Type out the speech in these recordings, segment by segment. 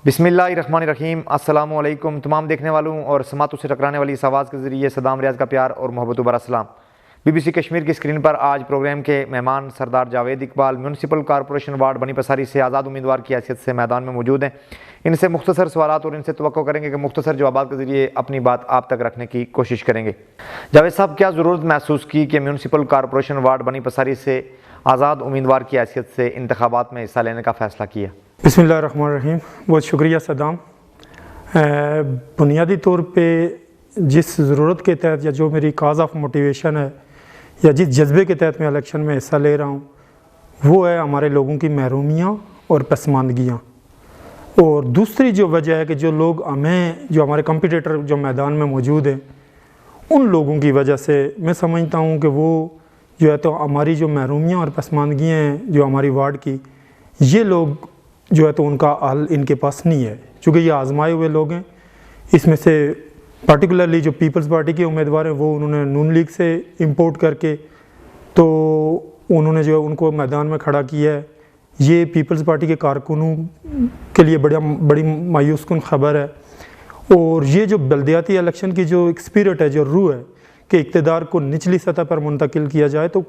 बिस्मिल्लाहिर्रहमानिर्रहीम। अस्सलामु अलैकुम तमाम देखने वालों और समातों से टकराने वाली इस आवाज़ के ज़रिए सदाम रियाज का प्यार और मोहब्बत बर अस्सलाम। BBC कश्मीर की स्क्रीन पर आज प्रोग्राम के मेहमान Sardar Javed Iqbal municipal corporation ward Bani Pasari से आज़ाद उम्मीदवार की हैसियत से मैदान में मौजूद हैं। इनसे मुख्तसर सवालात और इनसे तवक्को करेंगे कि मुख्तसर जवाबात के ज़रिए अपनी बात आप तक रखने की कोशिश करेंगे। जावेद साहब, क्या ज़रूरत महसूस की कि municipal corporation ward Bani Pasari से आज़ाद उम्मीदवार की हैसियत से इंतखाबात में हिस्सा लेने का फ़ैसला किया? बिस्मिल्लाहिर्रहमानिर्रहीम। बहुत शुक्रिया सदाम। बुनियादी तौर पे जिस ज़रूरत के तहत या जो मेरी काज ऑफ मोटिवेशन है या जिस जज्बे के तहत मैं इलेक्शन में हिस्सा ले रहा हूँ वो है हमारे लोगों की महरूमियाँ और पसमानदगियाँ। और दूसरी जो वजह है कि जो लोग जो हमारे कम्पिटिटर जो मैदान में मौजूद हैं उन लोगों की वजह से मैं समझता हूँ कि वो जो है तो हमारी जो महरूमियाँ और पसमानदगियाँ हैं जो हमारी वार्ड की, ये लोग जो है तो उनका हल इनके पास नहीं है, क्योंकि ये आजमाए हुए लोग हैं। इसमें से पार्टिकुलरली जो पीपल्स पार्टी के उम्मीदवार हैं वो उन्होंने नून लीग से इंपोर्ट करके तो उन्होंने जो है उनको मैदान में खड़ा किया है। ये पीपल्स पार्टी के कारकुनों के लिए बड़ी मायूस कुन ख़बर है। और ये जो बल्दियाती इलेक्शन की जो एक स्पिरिट है, जो रूह है कि इक़्तिदार को निचली सतह पर मुंतकिल किया जाए, तो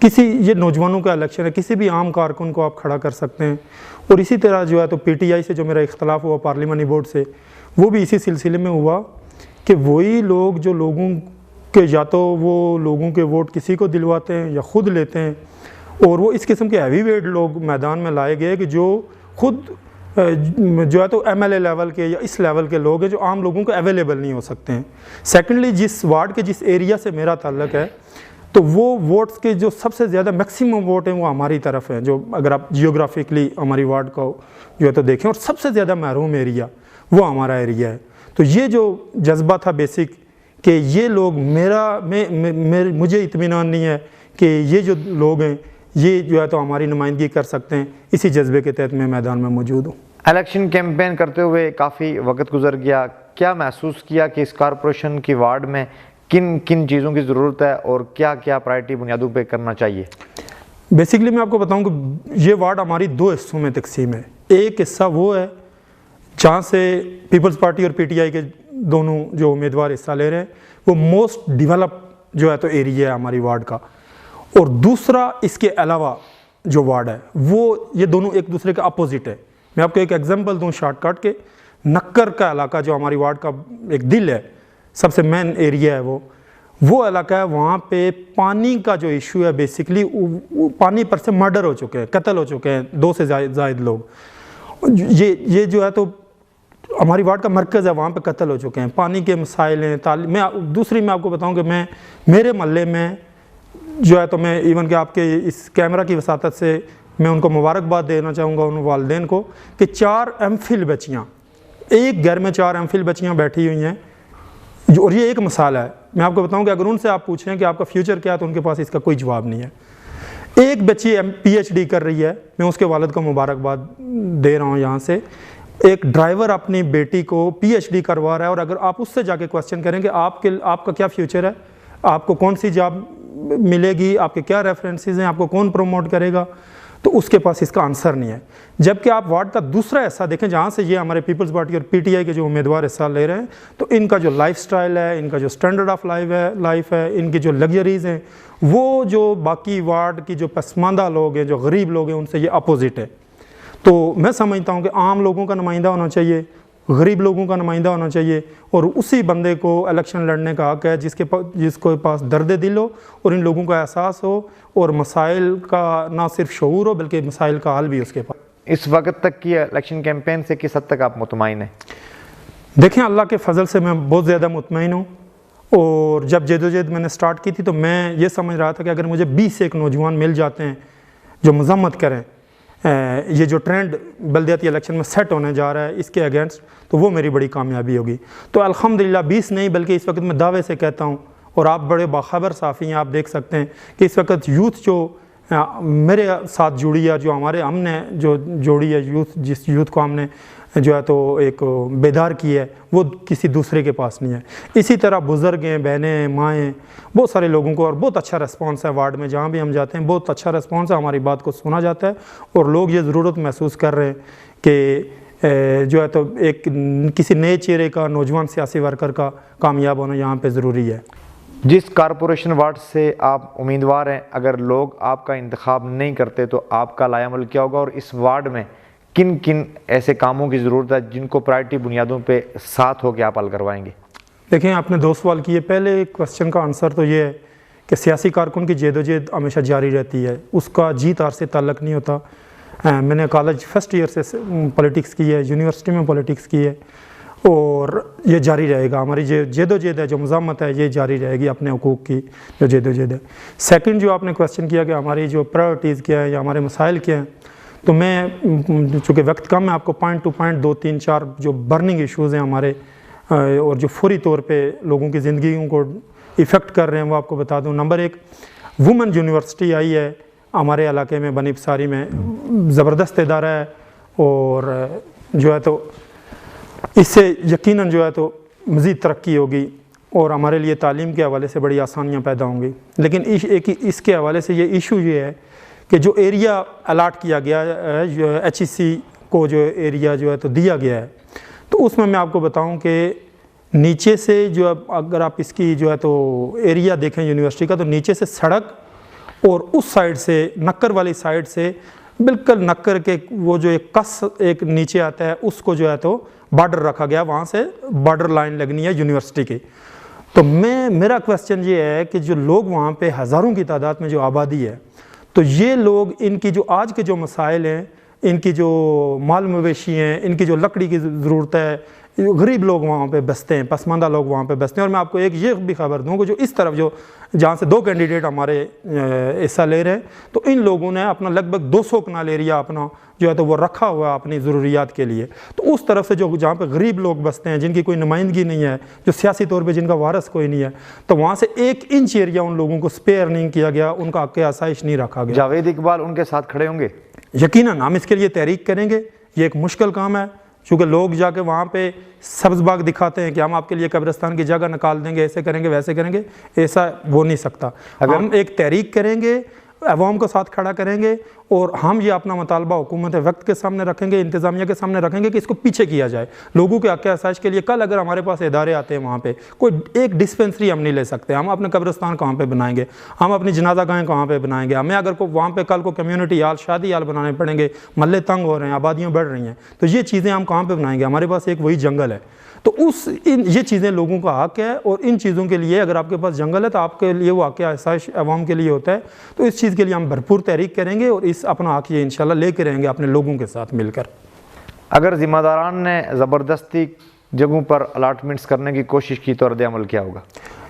ये नौजवानों का इलेक्शन है, किसी भी आम कारकुन को आप खड़ा कर सकते हैं। और इसी तरह जो है तो PTI से जो मेरा इख्तलाफ हुआ पार्लिमानी बोर्ड से, वो भी इसी सिलसिले में हुआ कि वही लोग जो लोगों के या तो वो लोगों के वोट किसी को दिलवाते हैं या ख़ुद लेते हैं, और वो इस किस्म के हैवी वेट लोग मैदान में लाए गए कि जो ख़ुद जो है तो MLA लेवल के या इस लेवल के लोग हैं जो आम लोगों को अवेलेबल नहीं हो सकते हैं। सेकेंडली, जिस वार्ड के जिस एरिया से मेरा ताल्लुक़ है तो वो वोट्स के जो सबसे ज़्यादा मैक्सिमम वोट हैं वो हमारी तरफ हैं। जो अगर आप जियोग्राफिकली हमारी वार्ड को जो है तो देखें, और सबसे ज़्यादा महरूम एरिया वो हमारा एरिया है। तो ये जो जज्बा था बेसिक कि ये लोग मुझे इत्मीनान नहीं है कि ये जो लोग हैं ये जो है तो हमारी नुमाइंदगी कर सकते हैं, इसी जज्बे के तहत मैं मैदान में मौजूद हूँ। इलेक्शन कैंपेन करते हुए काफ़ी वक्त गुजर गया, क्या महसूस किया कि इस कॉरपोरेशन की वार्ड में किन किन चीज़ों की ज़रूरत है और क्या क्या प्रायोरिटी बुनियादों पे करना चाहिए? बेसिकली मैं आपको बताऊं कि ये वार्ड हमारी दो हिस्सों में तकसीम है। एक हिस्सा वो है जहाँ से पीपल्स पार्टी और PTI के दोनों जो उम्मीदवार हिस्सा ले रहे हैं वो मोस्ट डिवेलप जो है तो एरिया है हमारी वार्ड का। और दूसरा इसके अलावा जो वार्ड है वो ये दोनों एक दूसरे के अपोजिट है। मैं आपको एक एग्जांपल दूं शॉर्टकट के, नक्कर का इलाका जो हमारी वार्ड का एक दिल है, सबसे मेन एरिया है वो इलाका है। वहाँ पे पानी का जो इशू है, बेसिकली पानी पर से मर्डर हो चुके हैं, कत्ल हो चुके हैं 2 से ज़ायद लोग। ये जो है तो हमारी वार्ड का मरकज़ है, वहाँ पे कत्ल हो चुके हैं। पानी के मसाइल हैं। दूसरी मैं आपको बताऊँ कि मेरे महल्ले में जो है तो मैं इवन कि आपके इस कैमरा की वसातत से मैं उनको मुबारकबाद देना चाहूँगा उन वालिदैन को कि 4 MPhil बच्चियाँ, एक घर में 4 MPhil बच्चियाँ बैठी हुई हैं। और ये एक मिसाल है। मैं आपको बताऊं कि अगर उनसे आप पूछें कि आपका फ्यूचर क्या है तो उनके पास इसका कोई जवाब नहीं है। एक बच्ची PhD कर रही है, मैं उसके वालिद को मुबारकबाद दे रहा हूं यहाँ से। एक ड्राइवर अपनी बेटी को PhD करवा रहा है, और अगर आप उससे जाके क्वेश्चन करें कि आपका क्या फ्यूचर है, आपको कौन सी जॉब मिलेगी, आपके क्या रेफरेंसेस हैं, आपको कौन प्रमोट करेगा, तो उसके पास इसका आंसर नहीं है। जबकि आप वार्ड का दूसरा हिस्सा देखें जहाँ से ये हमारे पीपल्स पार्टी और PTI के जो उम्मीदवार हिस्सा ले रहे हैं, तो इनका जो लाइफस्टाइल है, इनका जो स्टैंडर्ड ऑफ लाइफ है, इनकी जो लग्जरीज़ हैं, वो जो बाकी वार्ड की जो पसमानदा लोग हैं, जो गरीब लोग हैं, उनसे ये अपोजिट है। तो मैं समझता हूँ कि आम लोगों का नुमाइंदा होना चाहिए, गरीब लोगों का नुमाइंदा होना चाहिए, और उसी बंदे को इलेक्शन लड़ने का हक़ है जिसको पास दर्द दिल हो और इन लोगों का एहसास हो और मसाइल का ना सिर्फ शऊर हो बल्कि मसाइल का हल भी उसके पास। इस वक्त तक की इलेक्शन कैंपेन से किस हद तक आप मुतमईन हैं? देखें, अल्लाह के फजल से मैं बहुत ज़्यादा मुतमईन हूँ। और जब जदोजहद मैंने स्टार्ट की थी तो मैं ये समझ रहा था कि अगर मुझे 20 से एक नौजवान मिल जाते हैं जो मजम्मत करें ये जो ट्रेंड बल्दियाती इलेक्शन में सेट होने जा रहा है इसके अगेंस्ट, तो वो मेरी बड़ी कामयाबी होगी। तो अल्हम्दुलिल्लाह 20 नहीं बल्कि इस वक्त मैं दावे से कहता हूँ, और आप बड़े बाखबर साफ़ी हैं, आप देख सकते हैं कि इस वक्त यूथ जो मेरे साथ जुड़ी है, जो हमने जो जोड़ी है यूथ, जिस यूथ को हमने जो है तो एक बेदार की है, वो किसी दूसरे के पास नहीं है। इसी तरह बुज़ुर्ग हैं, बहनें, माएँ, बहुत सारे लोगों को, और बहुत अच्छा रिस्पांस है वार्ड में, जहाँ भी हम जाते हैं बहुत अच्छा रिस्पांस है, हमारी बात को सुना जाता है, और लोग ये ज़रूरत महसूस कर रहे हैं कि जो है तो एक किसी नए चेहरे का, नौजवान सियासी वर्कर का कामयाब होना यहाँ पे ज़रूरी है। जिस कारपोरेशन वार्ड से आप उम्मीदवार हैं, अगर लोग आपका इंतखाब नहीं करते तो आपका लायामल क्या होगा, और इस वार्ड में किन किन ऐसे कामों की ज़रूरत है जिनको प्रायोरिटी बुनियादों पे साथ होकर आप हल करवाएंगे? देखिए, आपने 2 सवाल किए। पहले क्वेश्चन का आंसर तो ये है कि सियासी कारकुन की जदोजहद हमेशा जारी रहती है, उसका जीत हार से ताल्लुक़ नहीं होता। मैंने कॉलेज फर्स्ट ईयर से पॉलिटिक्स की है, यूनिवर्सिटी में पॉलिटिक्स की है, और ये जारी रहेगा। हमारी जो जदोजहद है, जो मज़ामत है, ये जारी रहेगी अपने हकूक़ की जो जदोजहद है। सेकंड जो आपने क्वेश्चन किया कि हमारी जो प्रायोरिटीज़ क्या है या हमारे मसाइल क्या हैं, तो मैं चूँकि वक्त कम है, आपको पॉइंट टू पॉइंट 2, 3, 4 जो बर्निंग इशूज़ हैं हमारे और जो फौरी तौर पे लोगों की ज़िंदगी को इफ़ेक्ट कर रहे हैं, वो आपको बता दूं। नंबर 1, वुमेन यूनिवर्सिटी आई है हमारे इलाके में, बनी पसारी में, ज़बरदस्त इदारा है, और जो है तो इससे यकीनन जो है तो मज़ीद तरक्की होगी और हमारे लिए तालीम के हवाले से बड़ी आसानियाँ पैदा होंगी। लेकिन इसके हवाले से ये इशू ये है कि जो एरिया अलाट किया गया है, जो HEC को जो एरिया जो है तो दिया गया है, तो उसमें मैं आपको बताऊं कि नीचे से जो अगर आप इसकी जो है तो एरिया देखें यूनिवर्सिटी का, तो नीचे से सड़क और उस साइड से नक्कर वाली साइड से बिल्कुल नक्कर के वो जो एक नीचे आता है, उसको जो है तो बॉर्डर रखा गया, वहाँ से बॉर्डर लाइन लगनी है यूनिवर्सिटी की। तो मेरा क्वेश्चन ये है कि जो लोग वहाँ पे हज़ारों की तादाद में जो आबादी है, तो ये लोग, इनकी जो आज के जो मसाइल हैं, इनकी जो माल मवेशी हैं, इनकी जो लकड़ी की ज़रूरत है, गरीब लोग वहाँ पे बसते हैं, पसमानदा लोग वहाँ पे बसते हैं। और मैं आपको एक ये भी खबर दूँ कि जो इस तरफ जो जहाँ से 2 कैंडिडेट हमारे हिस्सा ले रहे हैं, तो इन लोगों ने अपना लगभग 200 कनाल एरिया अपना जो है तो वो रखा हुआ है अपनी ज़रूरियात के लिए। तो उस तरफ से जो जहाँ पे गरीब लोग बसते हैं, जिनकी कोई नुमाइंदगी नहीं है, जो सियासी तौर पे जिनका वारस कोई नहीं है, तो वहाँ से 1 इंच एरिया उन लोगों को स्पेयर नहीं किया गया, उनका हक़ आसाइश नहीं रखा गया। जावेद इकबाल उनके साथ खड़े होंगे? यकीनन हम इसके लिए तहरीक करेंगे। ये एक मुश्किल काम है, क्योंकि लोग जाके वहाँ पे सब्ज़ बाग दिखाते हैं कि हम आपके लिए कब्रिस्तान की जगह निकाल देंगे, ऐसे करेंगे, वैसे करेंगे, ऐसा हो नहीं सकता। हम एक तहरीक करेंगे, अवाम को साथ खड़ा करेंगे, और हम ये अपना मुतालबा हुकूमत वक्त के सामने रखेंगे, इंतज़ामिया के सामने रखेंगे कि इसको पीछे किया जाए लोगों के हक़ आसाइश के लिए। कल अगर हमारे पास इदारे आते हैं, वहाँ पे कोई एक डिस्पेंसरी हम नहीं ले सकते, हम अपने कब्रिस्तान कहाँ पे बनाएंगे, हम अपनी जनाजा गाहें कहाँ पे बनाएंगे, हमें अगर को वहाँ पे कल को कम्युनिटी हाल, शादी हाल बनाने पड़ेंगे, महल्ले तंग हो रहे हैं, आबादियाँ बढ़ रही हैं, तो ये चीज़ें हम कहाँ पर बनाएंगे? हमारे पास एक वही जंगल है। तो ये चीज़ें लोगों का हक़ है, और इन चीज़ों के लिए अगर आपके पास जंगल है तो आपके लिए वो हक़ आसाइश अवाम के लिए होता है। तो इस चीज़ के लिए हम भरपूर तहरीक करेंगे और इस अपना हक़ ये इंशाल्लाह लेके रहेंगे अपने लोगों के साथ मिलकर। अगर ज़िम्मेदारान ने ज़बरदस्ती जगहों पर अलाटमेंट्स करने की कोशिश की तो रद्द-ए-अमल क्या होगा?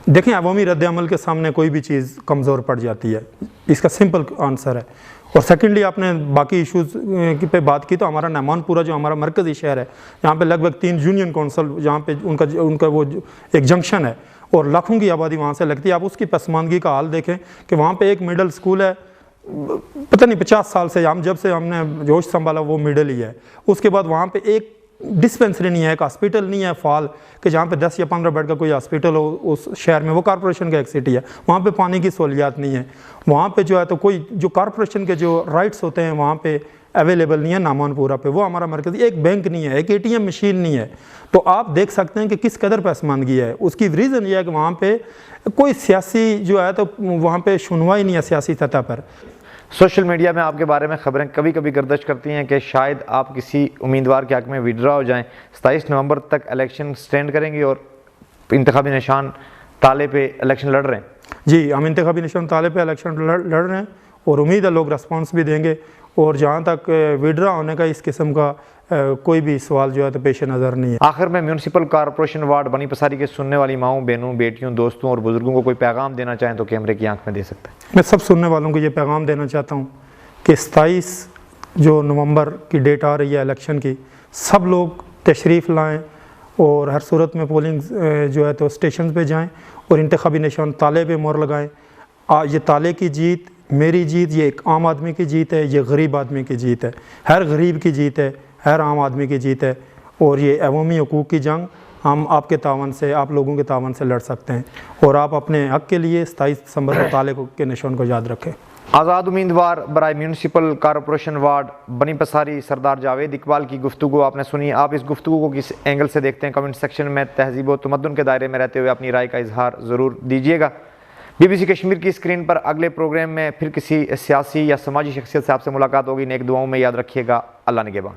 देखें, अवामी रद्द-ए-अमल के सामने कोई भी चीज़ कमज़ोर पड़ जाती है, इसका सिंपल आंसर है। और सेकेंडली, आपने बाकी इशूज़ पे बात की, तो हमारा नहमानपुरा जो हमारा मरकज़ी शहर है, यहाँ पे लगभग 3 यूनियन कौंसल, जहाँ पे उनका वो एक जंक्शन है और लाखों की आबादी वहाँ से लगती है। आप उसकी पसमानदगी का हाल देखें कि वहाँ पे एक मिडल स्कूल है, पता नहीं 50 साल से, जब से हमने जोश संभाला वो मिडल ही है। उसके बाद वहाँ पे एक डिस्पेंसरी नहीं है, एक हॉस्पिटल नहीं है फाल कि जहाँ पे 10 या 15 बेड का कोई हॉस्पिटल हो उस शहर में। वो कॉरपोरेशन का एक सिटी है, वहाँ पे पानी की सहूलियात नहीं है, वहाँ पे जो है तो कोई जो कॉरपोरेशन के जो राइट्स होते हैं वहाँ पे अवेलेबल नहीं है नामानपुरा पे। वो हमारा मरकज़ी, एक बैंक नहीं है, एक ATM मशीन नहीं है। तो आप देख सकते हैं कि किस कदर पसमानदगी है। उसकी रीज़न ये है कि वहाँ पे कोई सियासी जो है तो वहाँ पे सुनवाई नहीं है सियासी सतह पर। सोशल मीडिया में आपके बारे में खबरें कभी कभी गर्दिश करती हैं कि शायद आप किसी उम्मीदवार के हक़ में विड्रा हो जाएं। 27 नवंबर तक इलेक्शन स्टैंड करेंगे और इंतखाबी निशान ताले पे इलेक्शन लड़ रहे हैं। जी, हम इंतखाबी निशान ताले पे इलेक्शन लड़ रहे हैं और उम्मीद है लोग रिस्पॉन्स भी देंगे। और जहाँ तक विड्रा होने का इस किस्म का कोई भी सवाल जो है तो पेश नज़र नहीं है। आखिर में म्यूनसिपल कॉरपोरेशन वार्ड बनी पसारी के सुनने वाली माओं, बहनों, बेटियों, दोस्तों और बुजुर्गों को कोई पैगाम देना चाहें तो कैमरे की आंख में दे सकते हैं। मैं सब सुनने वालों को ये पैगाम देना चाहता हूँ कि 27 जो नवंबर की डेट आ रही है इलेक्शन की, सब लोग तशरीफ़ लाएँ और हर सूरत में पोलिंग जो है तो स्टेशन पे जाएँ और इंतखाबी निशान ताले पे मोहर लगाएँ। ये ताले की जीत, मेरी जीत, ये एक आम आदमी की जीत है, ये गरीब आदमी की जीत है, हर गरीब की जीत है, हर आम आदमी की जीत है। और ये अवामी हकूक़ की जंग हम आपके तावन से, आप लोगों के तावन से लड़ सकते हैं। और आप अपने हक़ के लिए 27 दिसंबर को ताले के निशान को याद रखें। आज़ाद उम्मीदवार बराए म्यूनसिपल कॉरपोरेशन वार्ड बनी पसारी सरदार जावेद इकबाल की गुफ्तगू आपने सुनी। आप इस गुफ्तगू को किस एंगल से देखते हैं, कमेंट सेक्शन में तहजीब व तमद्दुन के दायरे में रहते हुए अपनी राय का इजहार ज़रूर दीजिएगा। BBC कश्मीर की स्क्रीन पर अगले प्रोग्राम में फिर किसी सियासी या समाजी शख्सियत से आपसे मुलाकात होगी। नेक दुआओं में याद रखिएगा। अल्लाह निगहबान।